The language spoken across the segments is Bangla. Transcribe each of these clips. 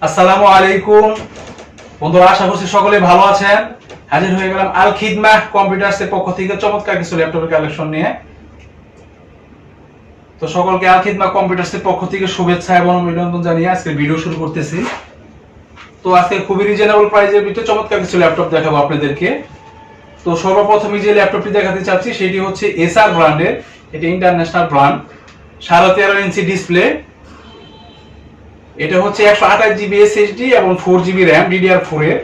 আসসালামু আলাইকুম বন্ধুরা, আশা করছি সকলে ভালো আছেন। হাজির হয়ে গেলাম আল খিদমা কম্পিউটার্সের পক্ষ থেকে চমৎকার কিছু ল্যাপটপের কালেকশন নিয়ে। তো সকলকে আল খিদমা কম্পিউটার্সের পক্ষ থেকে শুভেচ্ছা এবং অভিনন্দন জানিয়ে আজকে ভিডিও শুরু করতেছি। তো আজকে খুবই রিজনেবল প্রাইসের ভিতরে চমৎকার কিছু ল্যাপটপ দেখাবো আপনাদেরকে। তো সর্বপ্রথমে যে ল্যাপটপটি দেখাতে চাচ্ছি সেটি হচ্ছে এসার ব্র্যান্ডের। এটি ইন্টারন্যাশনাল ব্র্যান্ড, 13.5 ইঞ্চি ডিসপ্লে। এটা হচ্ছে 128 জিবি এসএসডি এবং 4 জিবি র্যাম DDR4 এর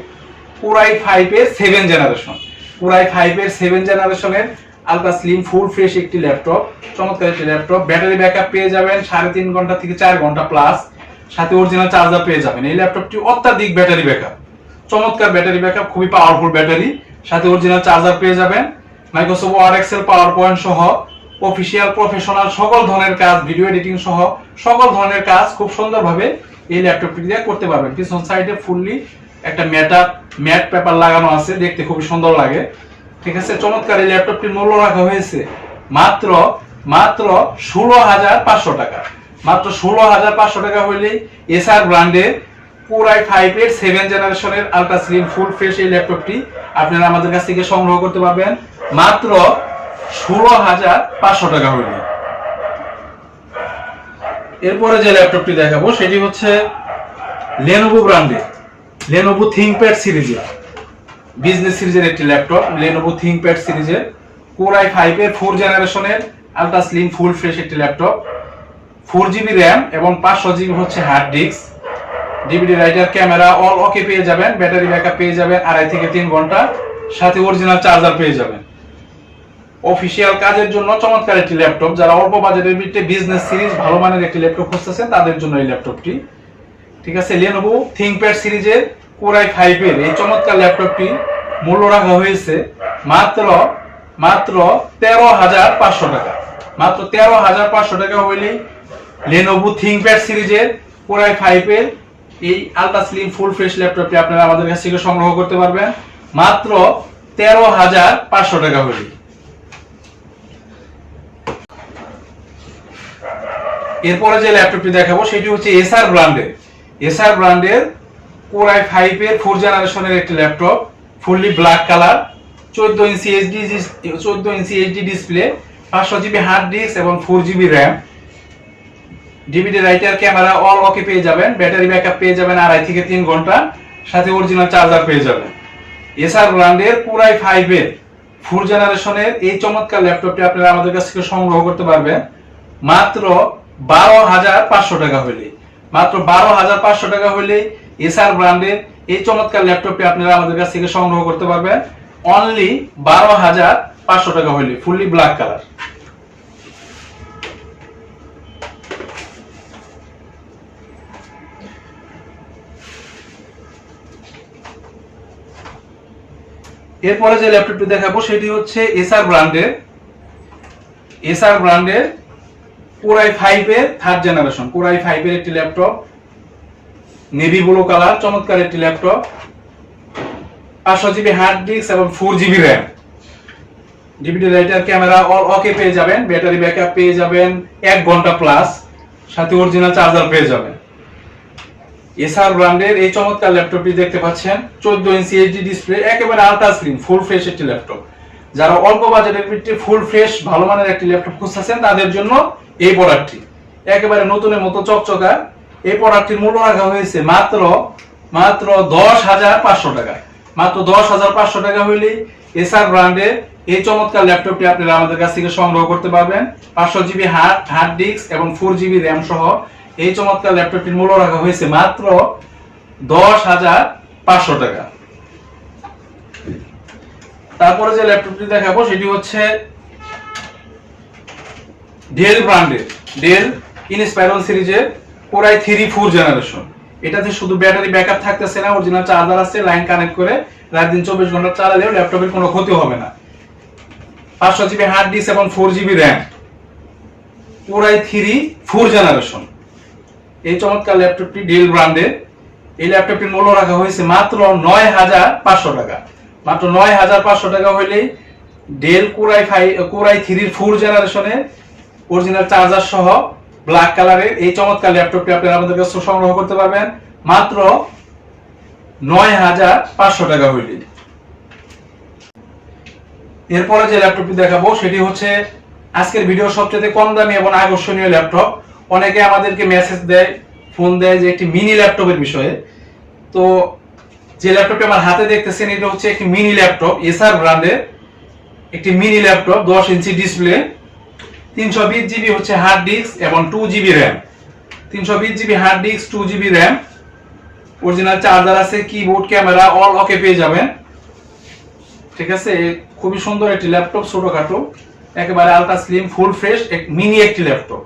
পুরাই 5 এর 7 জেনারেশন। পুরাই 5 এর 7 জেনারেশনের আলট্রা স্লিম ফুল ফ্রেশ একটি ল্যাপটপ, চমৎকার একটি ল্যাপটপ। ব্যাটারি ব্যাকআপ পেয়ে যাবেন 3.5 ঘন্টা থেকে 4 ঘন্টা প্লাস, সাথে অরিজিনাল চার্জার পেয়ে যাবেন। এই ল্যাপটপটি অত্যাধিক ব্যাটারি ব্যাকআপ, চমৎকার ব্যাটারি ব্যাকআপ, খুবই পাওয়ারফুল ব্যাটারি, সাথে অরিজিনাল চার্জার পেয়ে যাবেন। Microsoft Word, Excel, PowerPoint সহ অফিসিয়াল প্রফেশনাল সকল ধরনের কাজ, ভিডিও এডিটিং সহ সকল ধরনের কাজ খুব সুন্দরভাবে এই ল্যাপটপটি দিয়ে করতে পারবেন। পিছন সাইডে ফুললি একটা ম্যাট পেপার লাগানো আছে, দেখতে খুবই সুন্দর লাগে। ঠিক আছে, চমৎকার এই ল্যাপটপটির মূল্য রাখা হয়েছে মাত্র 16,500 টাকা। মাত্র 16,500 টাকা হইলেই এসআর ব্র্যান্ডের পুরাই 5 এর 7 জেনারেশনের আলট্রা স্লিম ফুল ফ্রেশ এই ল্যাপটপটি আপনারা আমাদের কাছ থেকে সংগ্রহ করতে পারবেন মাত্র 16,500 টাকা হইলে। এরপরে যে ল্যাপটপটি দেখাবো সেটি হচ্ছে লেনোভো ব্র্যান্ডের লেনোভো থিংকপ্যাড সিরিজের বিজনেস সিরিজের একটি ল্যাপটপ। লেনোভো থিংকপ্যাড সিরিজের কোর i5 এর 4 জেনারেশনের আলট্রা স্লিম ফুল ফ্রেশ একটি ল্যাপটপ। 4 জিবি র্যাম এবং 500 জিবি হচ্ছে hard disk, DVD writer, camera all okay পেয়ে যাবেন। ব্যাটারি ব্যাকআপ পেয়ে যাবেন 2.5 থেকে 3 ঘন্টা, সাথে অরিজিনাল চার্জার পেয়ে যাবেন। অফিসিয়াল কাজের জন্য চমৎকার একটি ল্যাপটপ। যারা অল্প বাজেটের ভিতরে বিজনেস সিরিজ ভালো মানের একটি ল্যাপটপ খুঁজতেছেন তাদের জন্য এই ল্যাপটপটি। ঠিক আছে, লেনোভো থিংকপ্যাড সিরিজের কোর i5 এর এই চমৎকার ল্যাপটপটি মূল্য রাখা হয়েছে মাত্র 13,500 টাকা। মাত্র 13,500 টাকা হইলেই লেনোভো থিংকপ্যাড সিরিজের কোর i5 এর এই আলট্রা স্লিম ফুল ফ্রেশ ল্যাপটপটি আপনারা আমাদের কাছ থেকে সংগ্রহ করতে পারবেন মাত্র 13,500 টাকা হইলেই। এরপরে যে ল্যাপটপটি দেখাবো সেটি হচ্ছে এসআর ব্র্যান্ডের কোর i5 এর 4 জেনারেশনের একটি laptop, fully black colour, 14 inch HD display, 500 GB hard disk এবং 4 GB RAM, DVD writer, camera all okay পেয়ে যাবেন। ব্যাটারি ব্যাকআপ পেয়ে যাবেন 2.5 থেকে 3 ঘন্টা, সাথে অরিজিনাল চার্জার পেয়ে যাবেন। এসআর ব্র্যান্ডের কোর i5 এর 4 জেনারেশনের এই চমৎকার ল্যাপটপটি আপনারা আমাদের কাছ থেকে সংগ্রহ করতে পারবেন মাত্র 12,500 টাকা হইলে। মাত্র 12,500 টাকা হইলে এসআর ব্র্যান্ডের এই চমৎকার ল্যাপটপটি আপনারা আমাদের কাছ থেকে সংগ্রহ করতে পারবেন অনলি 12,500 টাকা হইলে, ফুললি ব্ল্যাক কালার। এরপরে যে ল্যাপটপটি দেখাবো সেটি হচ্ছে এসআর ব্র্যান্ডের কোর i5 এর 3rd জেনারেশন। কোর i5 এর একটি ল্যাপটপ, নেভি ব্লু কালার, চমৎকার একটি ল্যাপটপ, 500 জিবি হার্ড ডিস্ক এবং 4 GB RAM, DVD writer, camera all okay পেয়ে যাবেন। ব্যাটারি ব্যাকআপ পেয়ে যাবেন 1 ঘন্টা প্লাস, সাথে অরিজিনাল চার্জার পেয়ে যাবেন। এসআর ব্র্যান্ডের এই চমৎকার ল্যাপটপটি দেখতে পাচ্ছেন, 14 ইঞ্চি এইচডি ডিসপ্লে, একেবারে আলট্রা স্লিম ফুল ফ্রেশ একটি ল্যাপটপ। যারা অল্প বাজেটের ভিতরে ফুল ফ্রেশ ভালো মানের একটি ল্যাপটপ খুঁজতেছেন তাদের জন্য এই প্রোডাক্টটি একেবারে নতুনের মতো চকচকা। এই প্রোডাক্টটির মূল্য রাখা হয়েছে মাত্র 10,500 টাকা। মাত্র 10,500 টাকা হইলেই এসআর ব্র্যান্ডের এই চমৎকার ল্যাপটপটি আপনারা আমাদের কাছ থেকে সংগ্রহ করতে পারবেন। 500 জিবি হার্ড ডিস্ক এবং 4 জিবি র্যাম সহ এই চমৎকার ল্যাপটপটির মূল্য রাখা হয়েছে মাত্র 10,500 টাকা। তারপরে যে ল্যাপটপটি দেখাবো সেটি হচ্ছে ডেল ব্র্যান্ডের ইনস্পাইরন সিরিজের কোর i3 4 জেনারেশন। এটাতে শুধু ব্যাটারি ব্যাকআপ থাকতেছে না, অরিজিনাল চার্জার আছে, লাইন কানেক্ট করে রাত দিন 24 ঘন্টা চালালেও ল্যাপটপের কোনো ক্ষতি হবে না। 500 জিবি হার্ড ডিস্ক এবং 4 GB RAM, core i3 4 generation. এই চমৎকার ল্যাপটপটি ডেল ব্র্যান্ডের। এই ল্যাপটপটির মূল্য রাখা হয়েছে মাত্র 9,500 টাকা। মাত্র 9,500 টাকা হইলেই ডেল কোর i3 4 জেনারেশনের অরিজিনাল চার্জার সহ ব্ল্যাক কালারের এই চমৎকার ল্যাপটপটি আপনারা আমাদের কাছে সংগ্রহ করতে পারবেন মাত্র 9,500 টাকা হইলে। এরপরে যে ল্যাপটপটি দেখাবো সেটি হচ্ছে আজকের ভিডিওর সবচেয়ে কম দামি এবং আকর্ষণীয় ল্যাপটপ। অনেকে আমাদেরকে মেসেজ দেয়, ফোন দেয় যে একটি মিনি ল্যাপটপের বিষয়ে। তো যে ল্যাপটপটি আমার হাতে দেখতেছেন এটা হচ্ছে একটি মিনি ল্যাপটপ, এসার ব্র্যান্ডের একটি mini laptop, 10 inch display, 320 GB হচ্ছে হার্ড ডিস্ক এবং 2 GB RAM. 320 GB hard disk, 2 GB RAM, original charger আছে, কিবোর্ড, ক্যামেরা অল ওকে পেয়ে যাবেন। ঠিক আছে, খুবই সুন্দর একটি ল্যাপটপ, ছোটখাটো, একেবারে ultra slim, full fresh mini একটি ল্যাপটপ।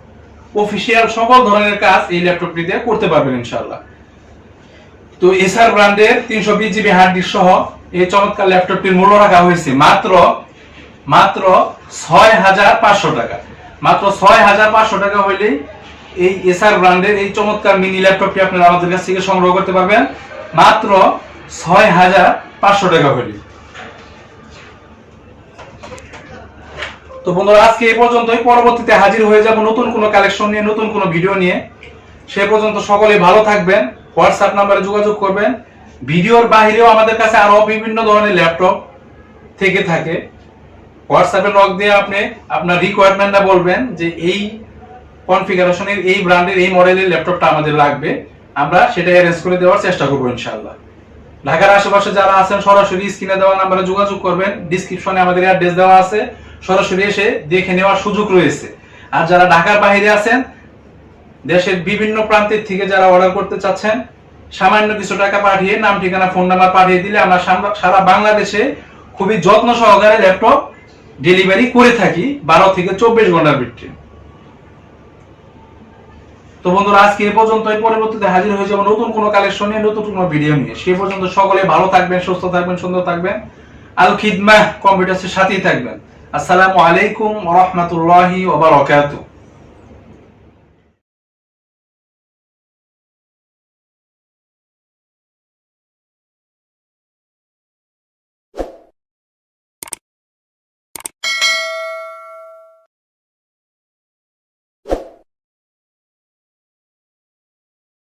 অফিসিয়াল সকল ধরনের কাজ এই ল্যাপটপটি দিয়ে করতে পারবেন ইনশাআল্লাহ। তো এসার ব্র্যান্ডের 320 জিবি হার্ড ডিস্ক সহ এই চমৎকার ল্যাপটপটির মূল্য রাখা হয়েছে মাত্র 6,500 টাকা। মাত্র 6,500 টাকা হইলেই এই এসার ব্র্যান্ডের এই চমৎকার মিনি ল্যাপটপটি আপনারা আমাদের কাছ থেকে সংগ্রহ করতে পারবেন মাত্র 6,500 টাকা হইলে। তো বন্ধুরা আজকে এই পর্যন্তই, পরবর্তীতে হাজির হয়ে যাব নতুন কোনো কালেকশন নিয়ে, নতুন কোনো ভিডিও নিয়ে। সে পর্যন্ত সকলে ভালো থাকবেন, হোয়াটসঅ্যাপ নাম্বারে যোগাযোগ করবেন। ভিডিওর বাহিরেও আমাদের কাছে আরো বিভিন্ন ধরনের ল্যাপটপ থেকে থাকে, হোয়াটসঅ্যাপে নক দিয়ে আপনি আপনার রিকোয়ারমেন্টটা বলবেন যে এই কনফিগারেশনের, এই ব্র্যান্ডের, এই মডেলের ল্যাপটপটা আমাদের লাগবে, আমরা সেটা অ্যারেঞ্জ করে দেওয়ার চেষ্টা করবো ইনশাআল্লাহ। ঢাকার আশেপাশে যারা আছেন সরাসরি স্ক্রিনে দেওয়া নাম্বারে যোগাযোগ করবেন, ডিসক্রিপশনে আমাদের অ্যাড্রেস দেওয়া আছে, সরাসরি এসে দেখে নেওয়ার সুযোগ রয়েছে। আর যারা ঢাকার বাইরে আছেন, দেশের বিভিন্ন প্রান্তের থেকে যারা অর্ডার করতে চাচ্ছেন, সামান্য কিছু টাকা পাঠিয়ে নাম, ঠিকানা, ফোন নাম্বার পাঠিয়ে দিলে আমরা সারা বাংলাদেশে খুবই যত্ন সহকারে ল্যাপটপ ডেলিভারি করে থাকি 12 থেকে 24 ঘন্টার ভিতরে। তো বন্ধুরা আজকে এই পর্যন্তই, পরবর্তীতে হাজির হয়ে যাব নতুন কোনো কালেকশন নিয়ে, নতুন কোনো ভিডিও নিয়ে। সেই পর্যন্ত সকলে ভালো থাকবেন, সুস্থ থাকবেন, সুন্দর থাকবেন। আল খিদমাহ কম্পিউটার্সের সাথেই থাকবেন। আসসালামু আলাইকুম ওয়া রাহমাতুল্লাহি ওয়া বারাকাতুহু।